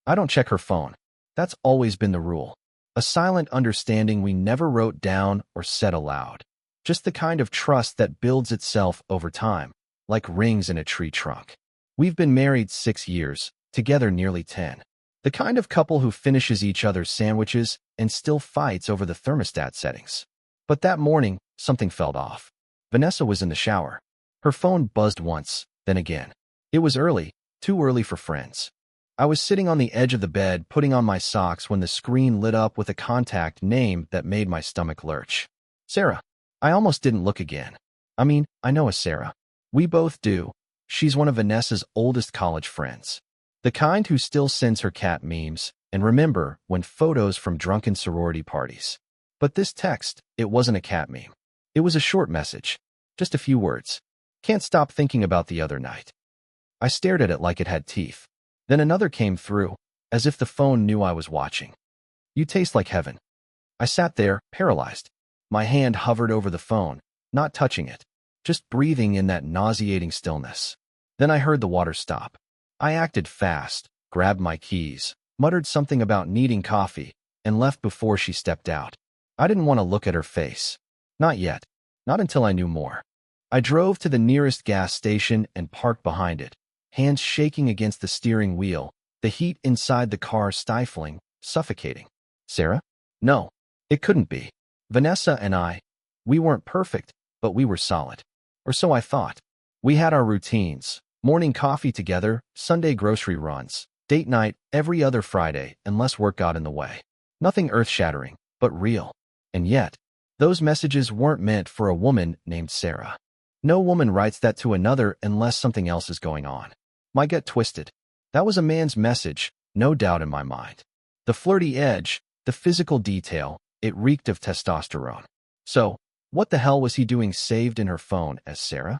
I don't check her phone. That's always been the rule. A silent understanding we never wrote down or said aloud. Just the kind of trust that builds itself over time, like rings in a tree trunk. We've been married 6 years, together nearly 10. The kind of couple who finishes each other's sandwiches and still fights over the thermostat settings. But that morning, something felt off. Vanessa was in the shower. Her phone buzzed once, then again. It was early, too early for friends. I was sitting on the edge of the bed putting on my socks when the screen lit up with a contact name that made my stomach lurch. Sarah. I almost didn't look again. I know a Sarah. We both do. She's one of Vanessa's oldest college friends. The kind who still sends her cat memes and remember when photos from drunken sorority parties. But this text, it wasn't a cat meme. It was a short message. Just a few words. Can't stop thinking about the other night. I stared at it like it had teeth. Then another came through, as if the phone knew I was watching. You taste like heaven. I sat there, paralyzed. My hand hovered over the phone, not touching it, just breathing in that nauseating stillness. Then I heard the water stop. I acted fast, grabbed my keys, muttered something about needing coffee, and left before she stepped out. I didn't want to look at her face. Not yet. Not until I knew more. I drove to the nearest gas station and parked behind it, hands shaking against the steering wheel, the heat inside the car stifling, suffocating. Sarah? No, it couldn't be. Vanessa and we weren't perfect, but we were solid. Or so I thought. We had our routines, morning coffee together, Sunday grocery runs, date night every other Friday unless work got in the way. Nothing earth-shattering, but real. And yet, those messages weren't meant for a woman named Sarah. No woman writes that to another unless something else is going on. My gut twisted. That was a man's message, no doubt in my mind. The flirty edge, the physical detail, it reeked of testosterone. So, what the hell was he doing saved in her phone as Sarah?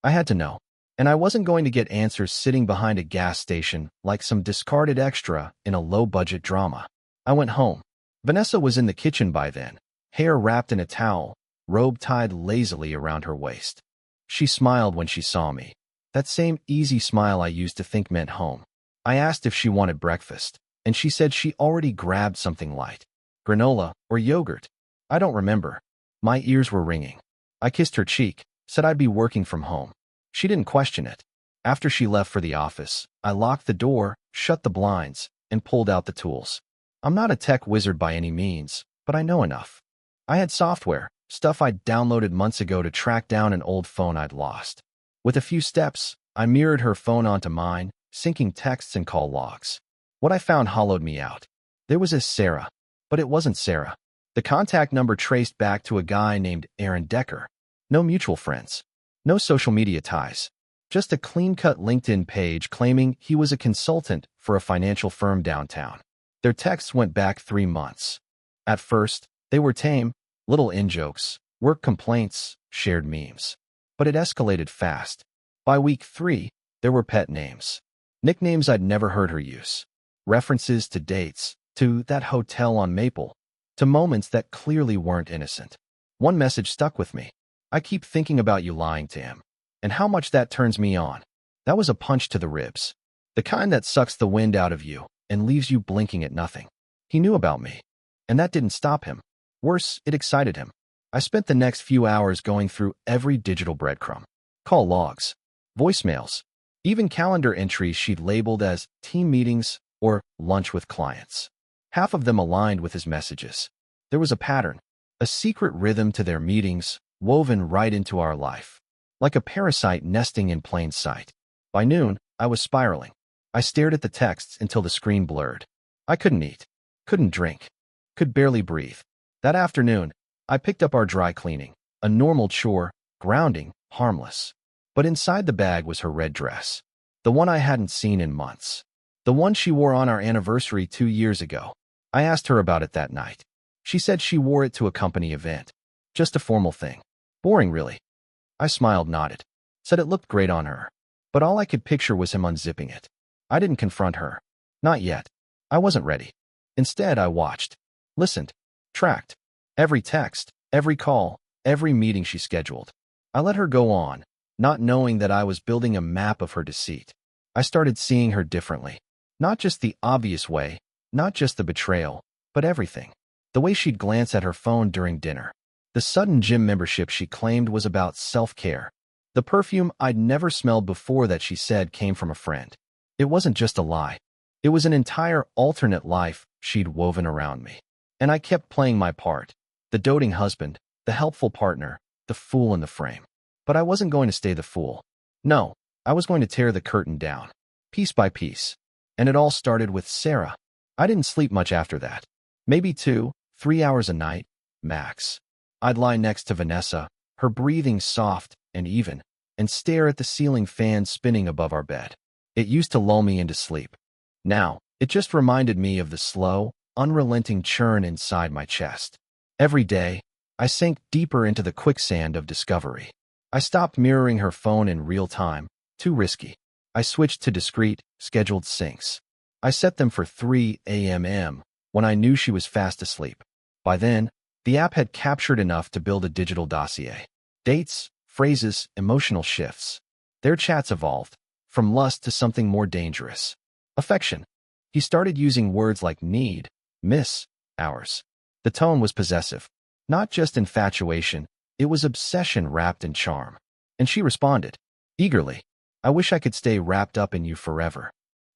I had to know. And I wasn't going to get answers sitting behind a gas station like some discarded extra in a low-budget drama. I went home. Vanessa was in the kitchen by then, hair wrapped in a towel, robe tied lazily around her waist. She smiled when she saw me. That same easy smile I used to think meant home. I asked if she wanted breakfast, and she said she already grabbed something light. Granola or yogurt. I don't remember. My ears were ringing. I kissed her cheek, said I'd be working from home. She didn't question it. After she left for the office, I locked the door, shut the blinds, and pulled out the tools. I'm not a tech wizard by any means, but I know enough. I had software, stuff I'd downloaded months ago to track down an old phone I'd lost. With a few steps, I mirrored her phone onto mine, syncing texts and call logs. What I found hollowed me out. There was a Sarah, but it wasn't Sarah. The contact number traced back to a guy named Aaron Decker. No mutual friends. No social media ties. Just a clean-cut LinkedIn page claiming he was a consultant for a financial firm downtown. Their texts went back 3 months. At first, they were tame, little in-jokes, work complaints, shared memes. But it escalated fast. By week 3, there were pet names. Nicknames I'd never heard her use. References to dates, to that hotel on Maple, to moments that clearly weren't innocent. One message stuck with me. I keep thinking about you lying to him, and how much that turns me on. That was a punch to the ribs. The kind that sucks the wind out of you and leaves you blinking at nothing. He knew about me, and that didn't stop him. Worse, it excited him. I spent the next few hours going through every digital breadcrumb. Call logs, voicemails, even calendar entries she'd labeled as team meetings or lunch with clients. Half of them aligned with his messages. There was a pattern, a secret rhythm to their meetings, woven right into our life. Like a parasite nesting in plain sight. By noon, I was spiraling. I stared at the texts until the screen blurred. I couldn't eat, couldn't drink, could barely breathe. That afternoon, I picked up our dry cleaning, a normal chore, grounding, harmless. But inside the bag was her red dress. The one I hadn't seen in months. The one she wore on our anniversary 2 years ago. I asked her about it that night. She said she wore it to a company event. Just a formal thing. Boring, really. I smiled, nodded. Said it looked great on her. But all I could picture was him unzipping it. I didn't confront her. Not yet. I wasn't ready. Instead, I watched. Listened. Tracked. Every text, every call, every meeting she scheduled. I let her go on, not knowing that I was building a map of her deceit. I started seeing her differently. Not just the obvious way, not just the betrayal, but everything. The way she'd glance at her phone during dinner. The sudden gym membership she claimed was about self-care. The perfume I'd never smelled before that she said came from a friend. It wasn't just a lie. It was an entire alternate life she'd woven around me. And I kept playing my part. The doting husband, the helpful partner, the fool in the frame. But I wasn't going to stay the fool. No, I was going to tear the curtain down, piece by piece. And it all started with Sarah. I didn't sleep much after that. Maybe 2, 3 hours a night, max. I'd lie next to Vanessa, her breathing soft and even, and stare at the ceiling fan spinning above our bed. It used to lull me into sleep. Now, it just reminded me of the slow, unrelenting churn inside my chest. Every day, I sank deeper into the quicksand of discovery. I stopped mirroring her phone in real time, too risky. I switched to discreet, scheduled syncs. I set them for 3 a.m. when I knew she was fast asleep. By then, the app had captured enough to build a digital dossier. Dates, phrases, emotional shifts. Their chats evolved, from lust to something more dangerous. Affection. He started using words like need, miss, ours. The tone was possessive. Not just infatuation, it was obsession wrapped in charm. And she responded, eagerly, I wish I could stay wrapped up in you forever.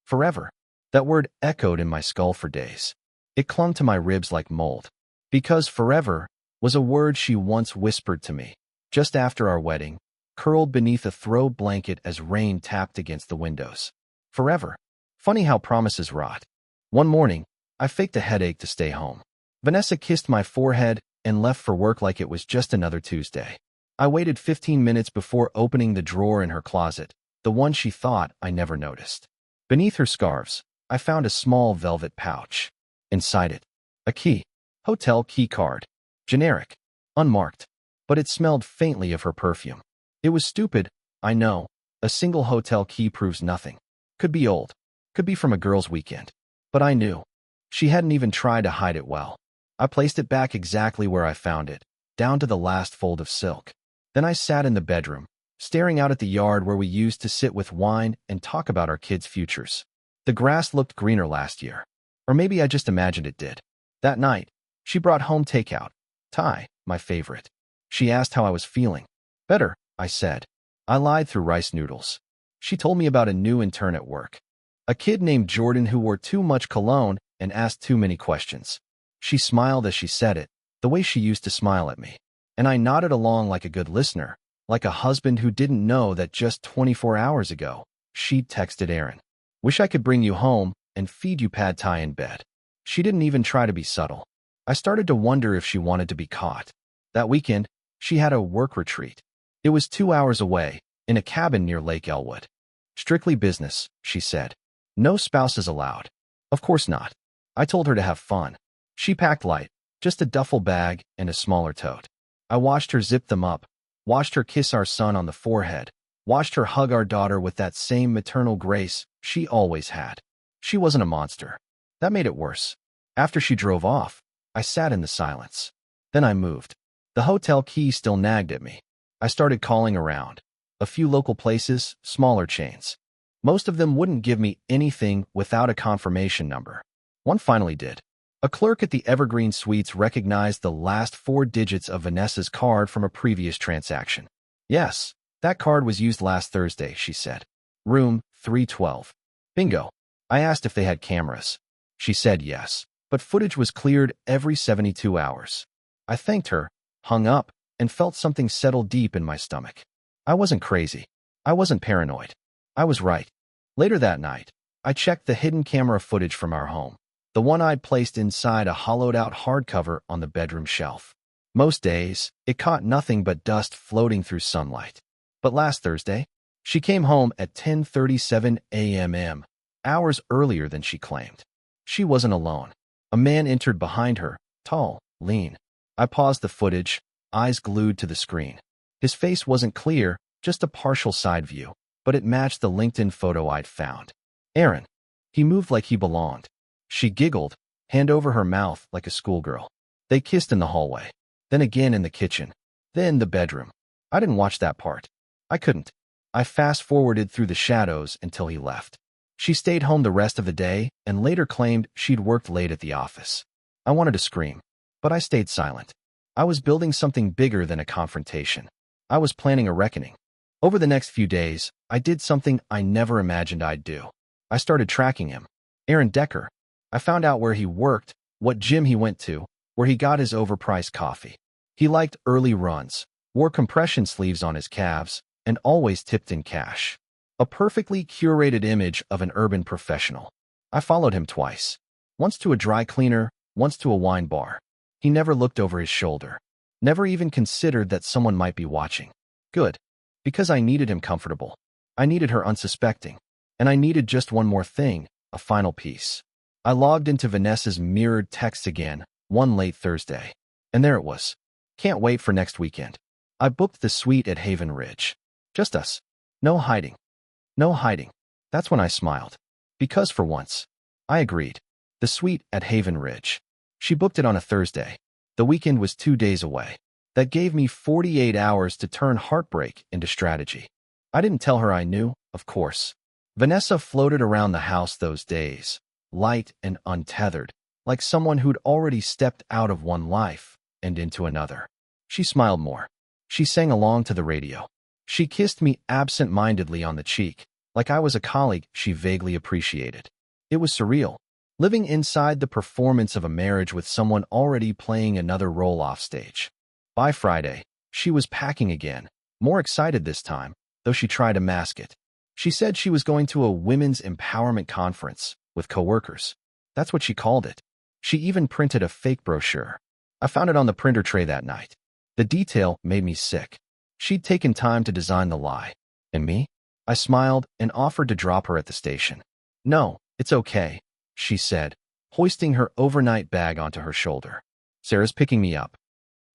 Forever. That word echoed in my skull for days. It clung to my ribs like mold. Because forever was a word she once whispered to me, just after our wedding, curled beneath a throw blanket as rain tapped against the windows. Forever. Funny how promises rot. One morning, I faked a headache to stay home. Vanessa kissed my forehead and left for work like it was just another Tuesday. I waited 15 minutes before opening the drawer in her closet, the one she thought I never noticed. Beneath her scarves, I found a small velvet pouch. Inside it, a key. Hotel key card. Generic. Unmarked. But it smelled faintly of her perfume. It was stupid, I know. A single hotel key proves nothing. Could be old. Could be from a girl's weekend. But I knew. She hadn't even tried to hide it well. I placed it back exactly where I found it, down to the last fold of silk. Then I sat in the bedroom, staring out at the yard where we used to sit with wine and talk about our kids' futures. The grass looked greener last year. Or maybe I just imagined it did. That night, she brought home takeout. Thai, my favorite. She asked how I was feeling. Better, I said. I lied through rice noodles. She told me about a new intern at work. A kid named Jordan who wore too much cologne and asked too many questions. She smiled as she said it, the way she used to smile at me. And I nodded along like a good listener, like a husband who didn't know that just 24 hours ago, she'd texted Aaron. Wish I could bring you home and feed you pad thai in bed. She didn't even try to be subtle. I started to wonder if she wanted to be caught. That weekend, she had a work retreat. It was 2 hours away, in a cabin near Lake Elwood. Strictly business, she said. No spouses allowed. Of course not. I told her to have fun. She packed light, just a duffel bag and a smaller tote. I watched her zip them up, watched her kiss our son on the forehead, watched her hug our daughter with that same maternal grace she always had. She wasn't a monster. That made it worse. After she drove off, I sat in the silence. Then I moved. The hotel key still nagged at me. I started calling around. A few local places, smaller chains. Most of them wouldn't give me anything without a confirmation number. One finally did. A clerk at the Evergreen Suites recognized the last 4 digits of Vanessa's card from a previous transaction. Yes, that card was used last Thursday, she said. Room 312. Bingo. I asked if they had cameras. She said yes, but footage was cleared every 72 hours. I thanked her, hung up, and felt something settle deep in my stomach. I wasn't crazy. I wasn't paranoid. I was right. Later that night, I checked the hidden camera footage from our home. The one I'd placed inside a hollowed-out hardcover on the bedroom shelf. Most days, it caught nothing but dust floating through sunlight. But last Thursday, she came home at 10:37 a.m., hours earlier than she claimed. She wasn't alone. A man entered behind her, tall, lean. I paused the footage, eyes glued to the screen. His face wasn't clear, just a partial side view, but it matched the LinkedIn photo I'd found. Aaron. He moved like he belonged. She giggled, hand over her mouth like a schoolgirl. They kissed in the hallway, then again in the kitchen, then the bedroom. I didn't watch that part. I couldn't. I fast-forwarded through the shadows until he left. She stayed home the rest of the day and later claimed she'd worked late at the office. I wanted to scream, but I stayed silent. I was building something bigger than a confrontation. I was planning a reckoning. Over the next few days, I did something I never imagined I'd do. I started tracking him. Aaron Decker. I found out where he worked, what gym he went to, where he got his overpriced coffee. He liked early runs, wore compression sleeves on his calves, and always tipped in cash. A perfectly curated image of an urban professional. I followed him twice. Once to a dry cleaner, once to a wine bar. He never looked over his shoulder. Never even considered that someone might be watching. Good. Because I needed him comfortable. I needed her unsuspecting. And I needed just one more thing, a final piece. I logged into Vanessa's mirrored texts again, one late Thursday. And there it was. Can't wait for next weekend. I booked the suite at Haven Ridge. Just us. No hiding. No hiding. That's when I smiled. Because for once, I agreed. The suite at Haven Ridge. She booked it on a Thursday. The weekend was 2 days away. That gave me 48 hours to turn heartbreak into strategy. I didn't tell her I knew, of course. Vanessa floated around the house those days, light and untethered, like someone who'd already stepped out of one life and into another. She smiled more. She sang along to the radio. She kissed me absent-mindedly on the cheek, like I was a colleague she vaguely appreciated. It was surreal, living inside the performance of a marriage with someone already playing another role off stage. By Friday, she was packing again, more excited this time, though she tried to mask it. She said she was going to a women's empowerment conference with coworkers. That's what she called it. She even printed a fake brochure. I found it on the printer tray that night. The detail made me sick. She'd taken time to design the lie. And me? I smiled and offered to drop her at the station. No, it's okay, she said, hoisting her overnight bag onto her shoulder. Sarah's picking me up.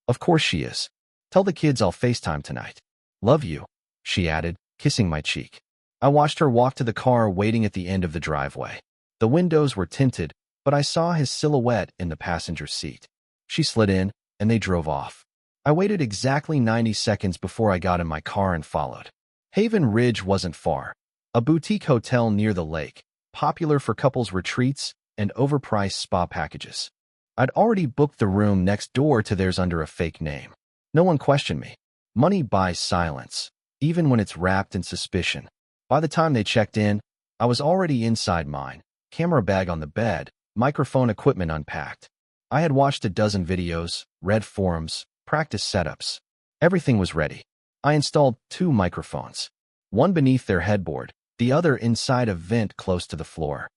Of course she is. Tell the kids I'll FaceTime tonight. Love you, she added, kissing my cheek. I watched her walk to the car waiting at the end of the driveway. The windows were tinted, but I saw his silhouette in the passenger seat. She slid in, and they drove off. I waited exactly 90 seconds before I got in my car and followed. Haven Ridge wasn't far. A boutique hotel near the lake, popular for couples retreats and overpriced spa packages. I'd already booked the room next door to theirs under a fake name. No one questioned me. Money buys silence, even when it's wrapped in suspicion. By the time they checked in, I was already inside mine, camera bag on the bed, microphone equipment unpacked. I had watched a dozen videos, read forums, practiced setups. Everything was ready. I installed 2 microphones, one beneath their headboard, the other inside a vent close to the floor.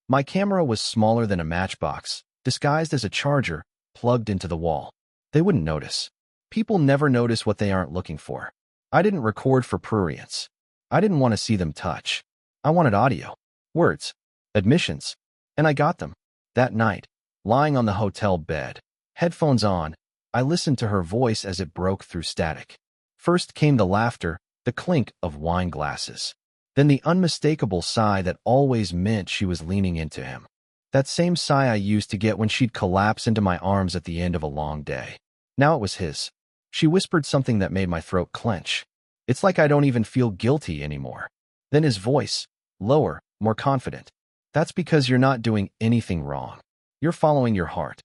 My camera was smaller than a matchbox, disguised as a charger, plugged into the wall. They wouldn't notice. People never notice what they aren't looking for. I didn't record for prurience. I didn't want to see them touch. I wanted audio, words, admissions, and I got them. That night, lying on the hotel bed, headphones on, I listened to her voice as it broke through static. First came the laughter, the clink of wine glasses. Then the unmistakable sigh that always meant she was leaning into him. That same sigh I used to get when she'd collapse into my arms at the end of a long day. Now it was his. She whispered something that made my throat clench. It's like I don't even feel guilty anymore. Then his voice, lower, more confident. That's because you're not doing anything wrong. You're following your heart.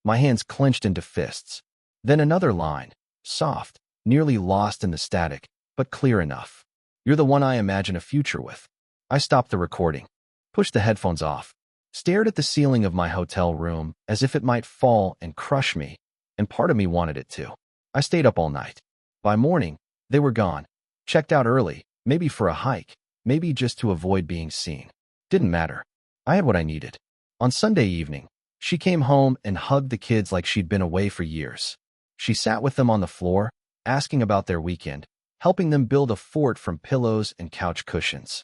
My hands clenched into fists. Then another line, soft, nearly lost in the static, but clear enough. You're the one I imagine a future with. I stopped the recording, pushed the headphones off, stared at the ceiling of my hotel room as if it might fall and crush me, and part of me wanted it to. I stayed up all night. By morning, they were gone. Checked out early, maybe for a hike, maybe just to avoid being seen. Didn't matter. I had what I needed. On Sunday evening, she came home and hugged the kids like she'd been away for years. She sat with them on the floor, asking about their weekend, helping them build a fort from pillows and couch cushions.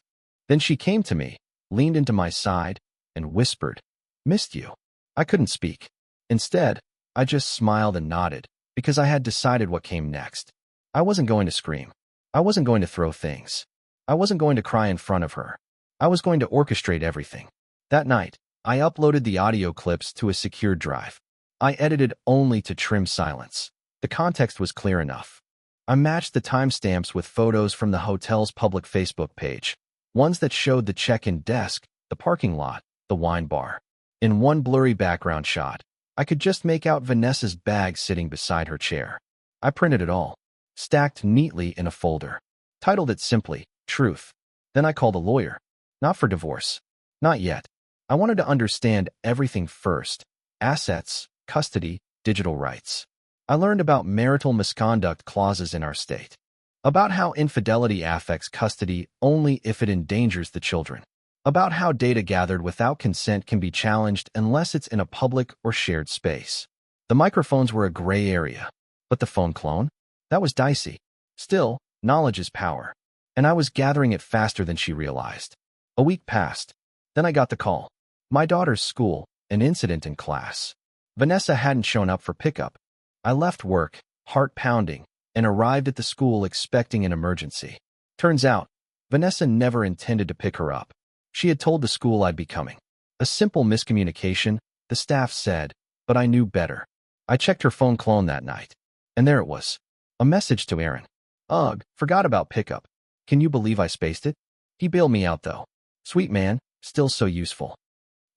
Then she came to me, leaned into my side, and whispered, "Missed you." I couldn't speak. Instead, I just smiled and nodded, because I had decided what came next. I wasn't going to scream. I wasn't going to throw things. I wasn't going to cry in front of her. I was going to orchestrate everything. That night, I uploaded the audio clips to a secured drive. I edited only to trim silence. The context was clear enough. I matched the timestamps with photos from the hotel's public Facebook page. Ones that showed the check-in desk, the parking lot, the wine bar. In one blurry background shot, I could just make out Vanessa's bag sitting beside her chair. I printed it all, stacked neatly in a folder. Titled it simply, Truth. Then I called a lawyer. Not for divorce. Not yet. I wanted to understand everything first. Assets, custody, digital rights. I learned about marital misconduct clauses in our state. About how infidelity affects custody only if it endangers the children. About how data gathered without consent can be challenged unless it's in a public or shared space. The microphones were a gray area. But the phone clone? That was dicey. Still, knowledge is power. And I was gathering it faster than she realized. A week passed. Then I got the call. My daughter's school, an incident in class. Vanessa hadn't shown up for pickup. I left work, heart pounding, and arrived at the school expecting an emergency. Turns out, Vanessa never intended to pick her up. She had told the school I'd be coming. A simple miscommunication, the staff said, but I knew better. I checked her phone clone that night. And there it was. A message to Aaron. Ugh, forgot about pickup. Can you believe I spaced it? He bailed me out though. Sweet man, still so useful.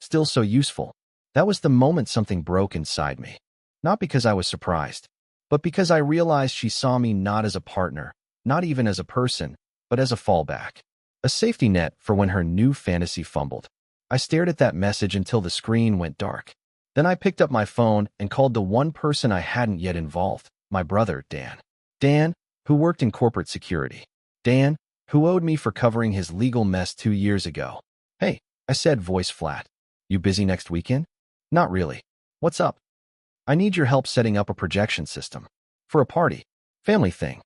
Still so useful. That was the moment something broke inside me. Not because I was surprised, but because I realized she saw me not as a partner, not even as a person, but as a fallback. A safety net for when her new fantasy fumbled. I stared at that message until the screen went dark. Then I picked up my phone and called the one person I hadn't yet involved, my brother, Dan. Dan, who worked in corporate security. Dan, who owed me for covering his legal mess 2 years ago. Hey, I said, voice flat. You busy next weekend? Not really. What's up? I need your help setting up a projection system. For a party. Family thing.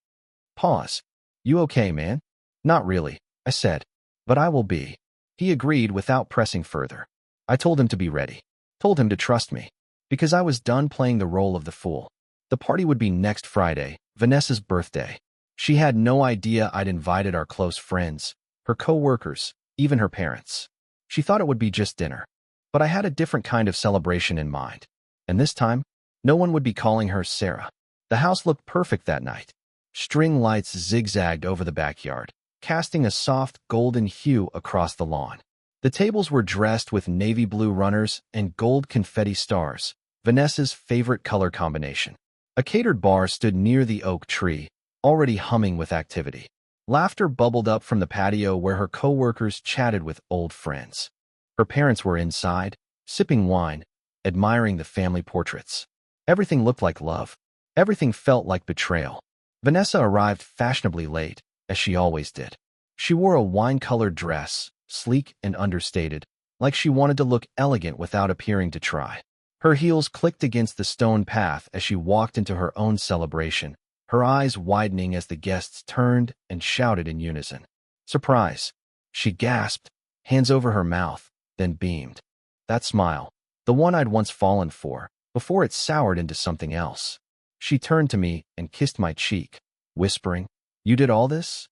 Pause. You okay, man? Not really, I said. But I will be. He agreed without pressing further. I told him to be ready. Told him to trust me. Because I was done playing the role of the fool. The party would be next Friday, Vanessa's birthday. She had no idea I'd invited our close friends, her co-workers, even her parents. She thought it would be just dinner. But I had a different kind of celebration in mind. And this time, no one would be calling her Sarah. The house looked perfect that night. String lights zigzagged over the backyard, casting a soft golden hue across the lawn. The tables were dressed with navy blue runners and gold confetti stars, Vanessa's favorite color combination. A catered bar stood near the oak tree, already humming with activity. Laughter bubbled up from the patio where her co-workers chatted with old friends. Her parents were inside, sipping wine, admiring the family portraits. Everything looked like love. Everything felt like betrayal. Vanessa arrived fashionably late, as she always did. She wore a wine-colored dress, sleek and understated, like she wanted to look elegant without appearing to try. Her heels clicked against the stone path as she walked into her own celebration, her eyes widening as the guests turned and shouted in unison. Surprise! She gasped, hands over her mouth, then beamed. That smile, the one I'd once fallen for, before it soured into something else. She turned to me and kissed my cheek, whispering, "You did all this?"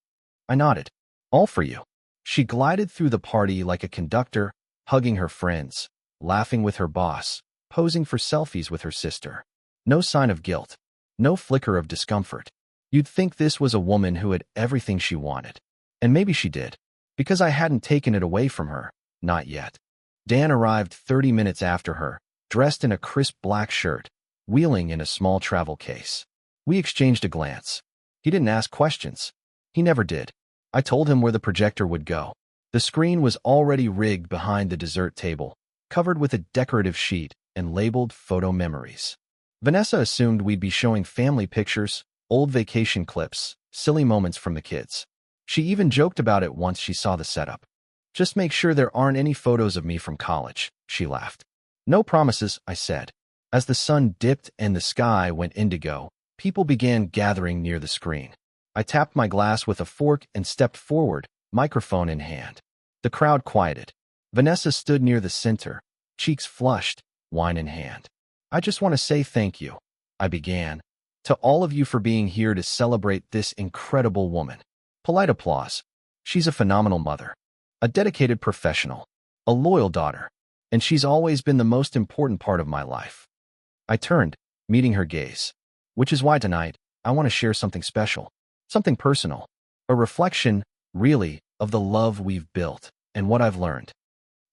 I nodded. "All for you." She glided through the party like a conductor, hugging her friends, laughing with her boss, posing for selfies with her sister. No sign of guilt. No flicker of discomfort. You'd think this was a woman who had everything she wanted. And maybe she did. Because I hadn't taken it away from her. Not yet. Dan arrived 30 minutes after her, dressed in a crisp black shirt, wheeling in a small travel case. We exchanged a glance. He didn't ask questions. He never did. I told him where the projector would go. The screen was already rigged behind the dessert table, covered with a decorative sheet and labeled Photo Memories. Vanessa assumed we'd be showing family pictures, old vacation clips, silly moments from the kids. She even joked about it once she saw the setup. "Just make sure there aren't any photos of me from college," she laughed. "No promises," I said. As the sun dipped and the sky went indigo, people began gathering near the screen. I tapped my glass with a fork and stepped forward, microphone in hand. The crowd quieted. Vanessa stood near the center, cheeks flushed, wine in hand. "I just want to say thank you," I began, "to all of you for being here to celebrate this incredible woman." Polite applause. She's a phenomenal mother, a dedicated professional, a loyal daughter, and she's always been the most important part of my life. I turned, meeting her gaze. Which is why tonight, I want to share something special, something personal, a reflection, really, of the love we've built, and what I've learned.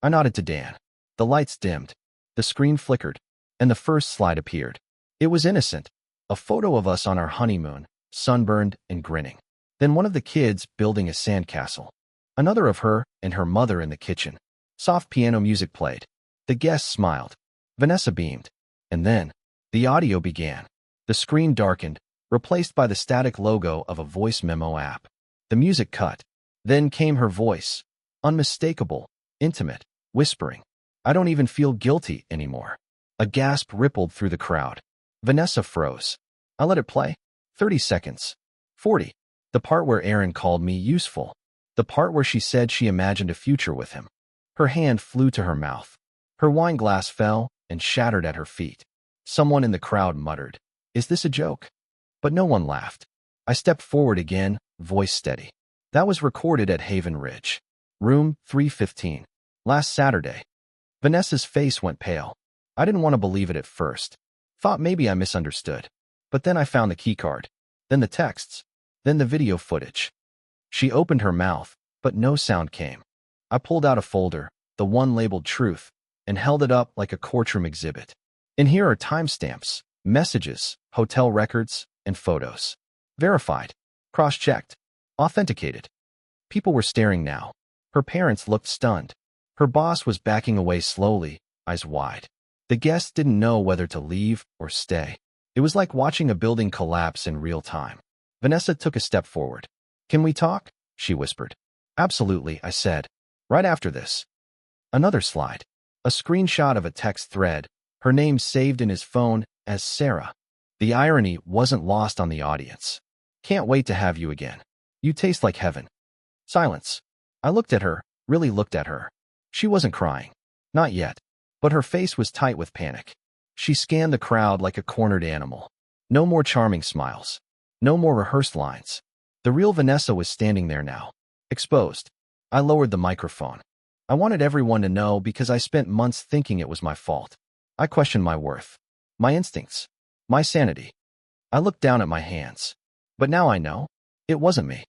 I nodded to Dan. The lights dimmed. The screen flickered, and the first slide appeared. It was innocent. A photo of us on our honeymoon, sunburned and grinning. Then one of the kids building a sandcastle. Another of her and her mother in the kitchen. Soft piano music played. The guests smiled. Vanessa beamed. And then, the audio began. The screen darkened, replaced by the static logo of a voice memo app. The music cut. Then came her voice. Unmistakable, intimate, whispering. I don't even feel guilty anymore. A gasp rippled through the crowd. Vanessa froze. I let it play. 30 seconds. 40. The part where Aaron called me useful. The part where she said she imagined a future with him. Her hand flew to her mouth. Her wine glass fell and shattered at her feet. Someone in the crowd muttered, "Is this a joke?" But no one laughed. I stepped forward again, voice steady. That was recorded at Haven Ridge. Room 315. Last Saturday. Vanessa's face went pale. I didn't want to believe it at first. Thought maybe I misunderstood. But then I found the keycard. Then the texts. Then the video footage. She opened her mouth, but no sound came. I pulled out a folder, the one labeled Truth, and held it up like a courtroom exhibit. In here are timestamps, messages, hotel records, and photos. Verified. Cross-checked. Authenticated. People were staring now. Her parents looked stunned. Her boss was backing away slowly, eyes wide. The guests didn't know whether to leave or stay. It was like watching a building collapse in real time. Vanessa took a step forward. "Can we talk?" she whispered. "Absolutely," I said. "Right after this." Another slide. A screenshot of a text thread, her name saved in his phone as Sarah. The irony wasn't lost on the audience. "Can't wait to have you again. You taste like heaven." Silence. I looked at her, really looked at her. She wasn't crying. Not yet. But her face was tight with panic. She scanned the crowd like a cornered animal. No more charming smiles. No more rehearsed lines. The real Vanessa was standing there now. Exposed. I lowered the microphone. I wanted everyone to know because I spent months thinking it was my fault. I questioned my worth. My instincts. My sanity. I looked down at my hands. But now I know. It wasn't me.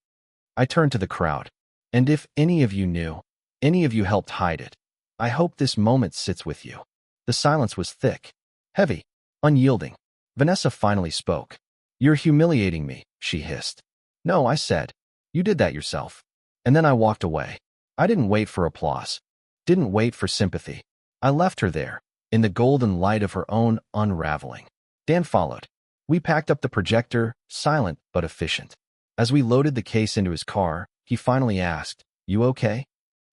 I turned to the crowd. And if any of you knew, any of you helped hide it, I hope this moment sits with you. The silence was thick, heavy, unyielding. Vanessa finally spoke. "You're humiliating me," she hissed. "No," I said. "You did that yourself." And then I walked away. I didn't wait for applause. Didn't wait for sympathy. I left her there, in the golden light of her own unraveling. Dan followed. We packed up the projector, silent but efficient. As we loaded the case into his car, he finally asked, "You okay?"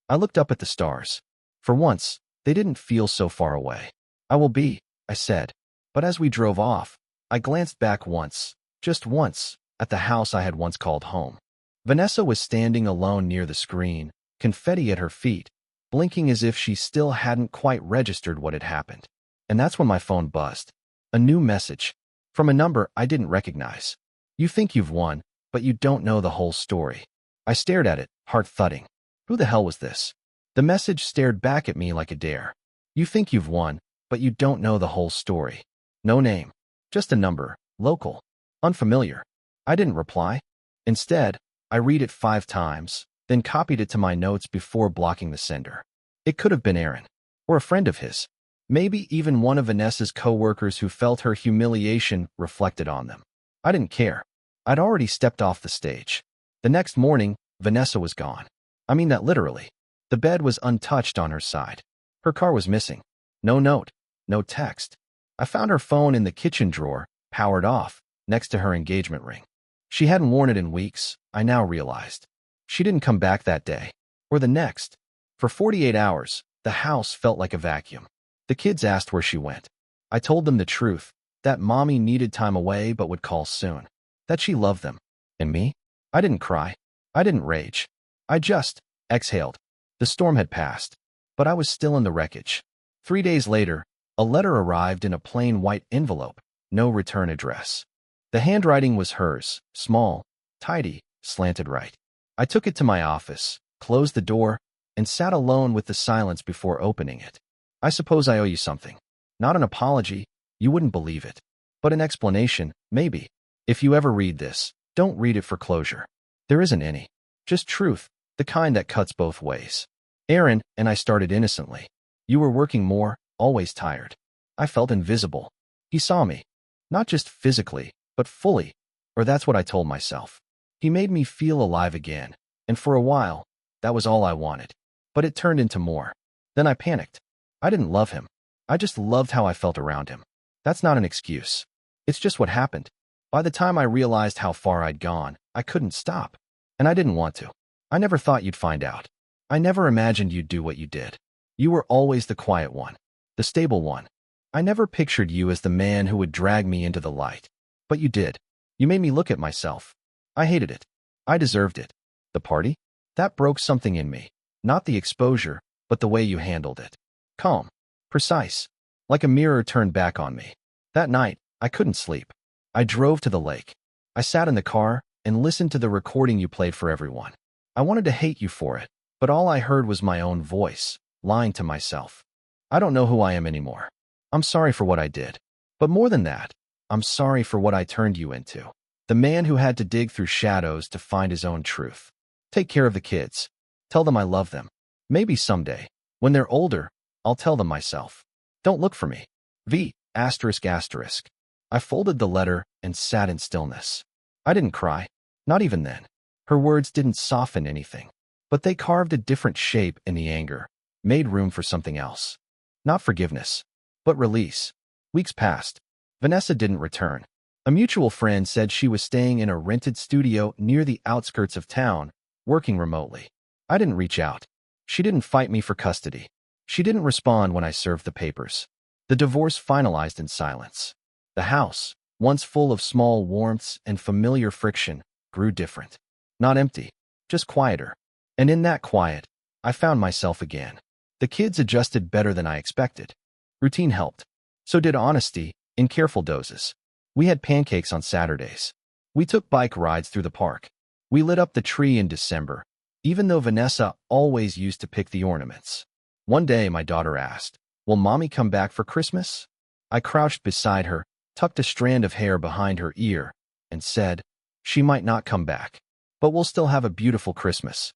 I looked up at the stars. For once, they didn't feel so far away. "I will be," I said. But as we drove off, I glanced back once, just once, at the house I had once called home. Vanessa was standing alone near the screen, confetti at her feet, blinking as if she still hadn't quite registered what had happened. And that's when my phone buzzed. A new message. From a number I didn't recognize. "You think you've won, but you don't know the whole story." I stared at it, heart thudding. Who the hell was this? The message stared back at me like a dare. "You think you've won, but you don't know the whole story." No name. Just a number. Local. Unfamiliar. I didn't reply. Instead, I read it 5 times, then copied it to my notes before blocking the sender. It could have been Aaron. Or a friend of his. Maybe even one of Vanessa's coworkers who felt her humiliation reflected on them. I didn't care. I'd already stepped off the stage. The next morning, Vanessa was gone. I mean that literally. The bed was untouched on her side. Her car was missing. No note. No text. I found her phone in the kitchen drawer, powered off, next to her engagement ring. She hadn't worn it in weeks, I now realized. She didn't come back that day. Or the next. For 48 hours, the house felt like a vacuum. The kids asked where she went. I told them the truth, that mommy needed time away but would call soon. That she loved them. And me? I didn't cry. I didn't rage. I just exhaled. The storm had passed, but I was still in the wreckage. 3 days later, a letter arrived in a plain white envelope, no return address. The handwriting was hers, small, tidy, slanted right. I took it to my office, closed the door, and sat alone with the silence before opening it. "I suppose I owe you something. Not an apology, you wouldn't believe it. But an explanation, maybe. If you ever read this, don't read it for closure. There isn't any. Just truth, The kind that cuts both ways. Aaron and I started innocently. You were working more, always tired. I felt invisible. He saw me. Not just physically, but fully. Or that's what I told myself. He made me feel alive again. And for a while, that was all I wanted. But it turned into more. Then I panicked. I didn't love him. I just loved how I felt around him. That's not an excuse. It's just what happened. By the time I realized how far I'd gone, I couldn't stop. And I didn't want to. I never thought you'd find out. I never imagined you'd do what you did. You were always the quiet one. The stable one. I never pictured you as the man who would drag me into the light. But you did. You made me look at myself. I hated it. I deserved it. The party? That broke something in me. Not the exposure, but the way you handled it. Calm. Precise. Like a mirror turned back on me. That night, I couldn't sleep. I drove to the lake. I sat in the car and listened to the recording you played for everyone. I wanted to hate you for it, but all I heard was my own voice, lying to myself. I don't know who I am anymore. I'm sorry for what I did. But more than that, I'm sorry for what I turned you into. The man who had to dig through shadows to find his own truth. Take care of the kids. Tell them I love them. Maybe someday, when they're older, I'll tell them myself. Don't look for me. V. Asterisk asterisk. I folded the letter and sat in stillness. I didn't cry. Not even then. Her words didn't soften anything. But they carved a different shape in the anger. Made room for something else. Not forgiveness. But release. Weeks passed. Vanessa didn't return. A mutual friend said she was staying in a rented studio near the outskirts of town, working remotely. I didn't reach out. She didn't fight me for custody. She didn't respond when I served the papers. The divorce finalized in silence. The house, once full of small warmths and familiar friction, grew different. Not empty, just quieter. And in that quiet, I found myself again. The kids adjusted better than I expected. Routine helped. So did honesty, in careful doses. We had pancakes on Saturdays. We took bike rides through the park. We lit up the tree in December, even though Vanessa always used to pick the ornaments. One day, my daughter asked, "Will Mommy come back for Christmas?" I crouched beside her, tucked a strand of hair behind her ear, and said, "She might not come back, but we'll still have a beautiful Christmas."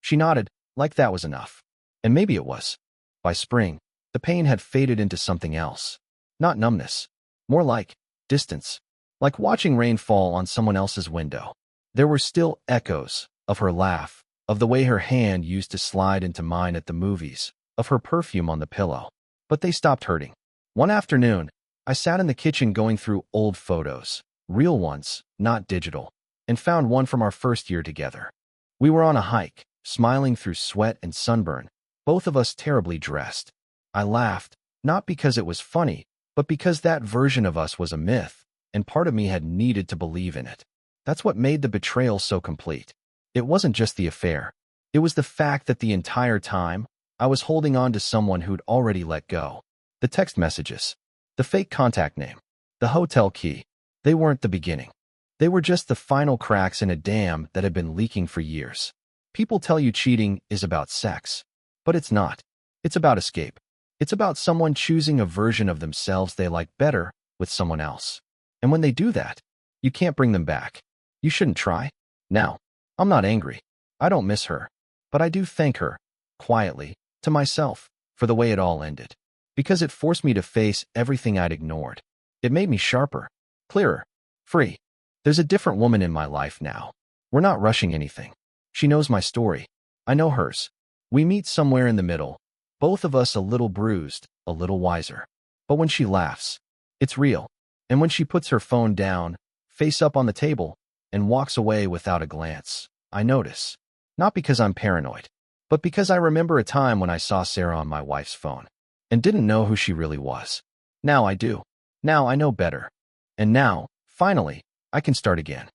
She nodded, like that was enough. And maybe it was. By spring, the pain had faded into something else. Not numbness. More like distance. Like watching rain fall on someone else's window. There were still echoes of her laugh, of the way her hand used to slide into mine at the movies, of her perfume on the pillow. But they stopped hurting. One afternoon, I sat in the kitchen going through old photos, real ones, not digital, and found one from our first year together. We were on a hike, smiling through sweat and sunburn, both of us terribly dressed. I laughed, not because it was funny, but because that version of us was a myth, and part of me had needed to believe in it. That's what made the betrayal so complete. It wasn't just the affair. It was the fact that the entire time, I was holding on to someone who'd already let go. The text messages, the fake contact name, the hotel key, they weren't the beginning. They were just the final cracks in a dam that had been leaking for years. People tell you cheating is about sex, but it's not. It's about escape. It's about someone choosing a version of themselves they like better with someone else. And when they do that, you can't bring them back. You shouldn't try. Now, I'm not angry. I don't miss her. But I do thank her, quietly, to myself, for the way it all ended. Because it forced me to face everything I'd ignored. It made me sharper, clearer, free. There's a different woman in my life now. We're not rushing anything. She knows my story. I know hers. We meet somewhere in the middle, both of us a little bruised, a little wiser. But when she laughs, it's real. And when she puts her phone down, face up on the table, and walks away without a glance, I notice. Not because I'm paranoid, but because I remember a time when I saw Sarah on my wife's phone and didn't know who she really was. Now I do. Now I know better. And now, finally, I can start again.